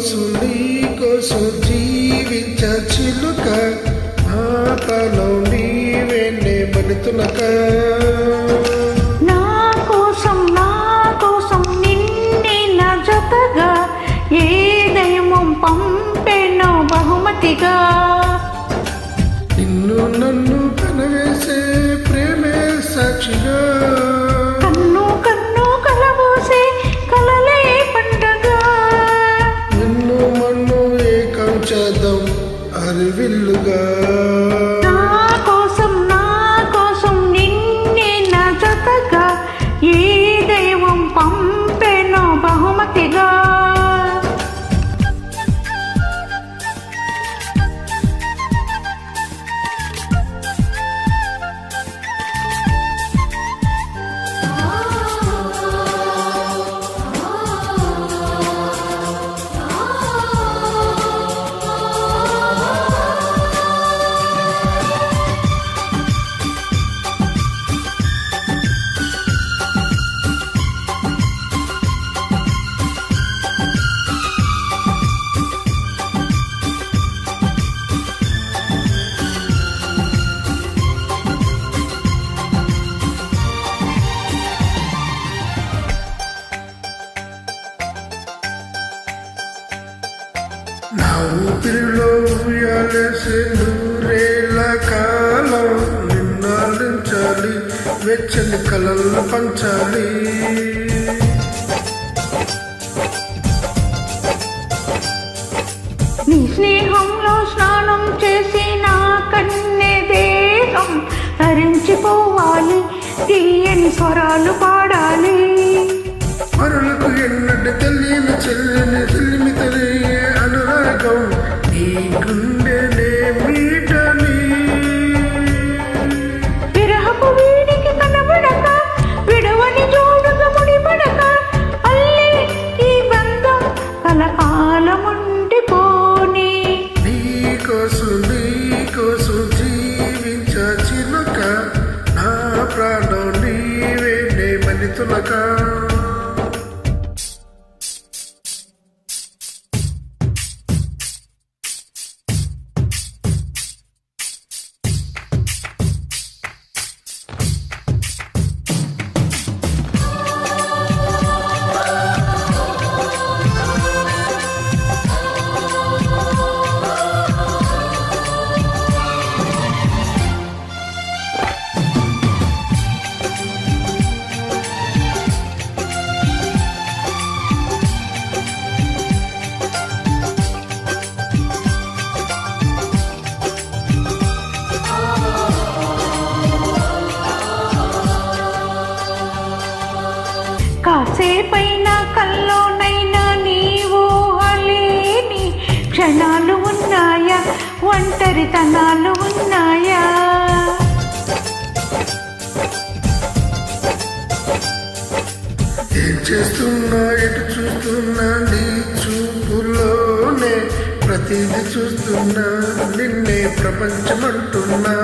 కోసం జీవించ చిలుక ఆటలో నీవేనే బలితులక నా కోసం నిన్నే నా జతగా ఏ దైవం పంపెనో బహుమతిగా నిన్ను నన్ను కనవేసే ప్రేమే సాక్షిగా కన్ను కలబోసే కలలే పండగ నిన్ను మన్ను ఏకం చేద్దాం అరివిల్లుగా నా కోసం నిన్నే నా జతగా ఏ దైవం పంపెనో బహుమతిగా నా ఊపిరిలో ఉయ్యాలేసే నూరేళ్ల కాలం నిన్నాలించాలి వెచ్చని కలలు పంచాలి నీ స్నేహంలో స్నానం చేసి నా కన్నె దేహం తరించిపోవాలి తీయని స్వరాలు పాడాలి మరులకు ఎన్నటి తెలియని చెల్లిమి తెలియ అనురాగం నీ గుండెనే మీటని విరహపు వీడికి కనబడక విడవని జోడుగా ముడిపడక అల్లే ఈ బంధం కలకాలముండిపోని నీకోసం జీవించ చిలుక నా ప్రాణం నీవేనే మలితులక కాసేపైనా కల్లోనైనా నీవు హలేని క్షణాలు ఉన్నాయా ఒంటరితనాలు ఉన్నాయా ఏం చేస్తున్నా ఎటు చూస్తున్నా నీ చూపులోనే ప్రతిదీ చూస్తున్నా నిన్నే ప్రపంచమంటున్నా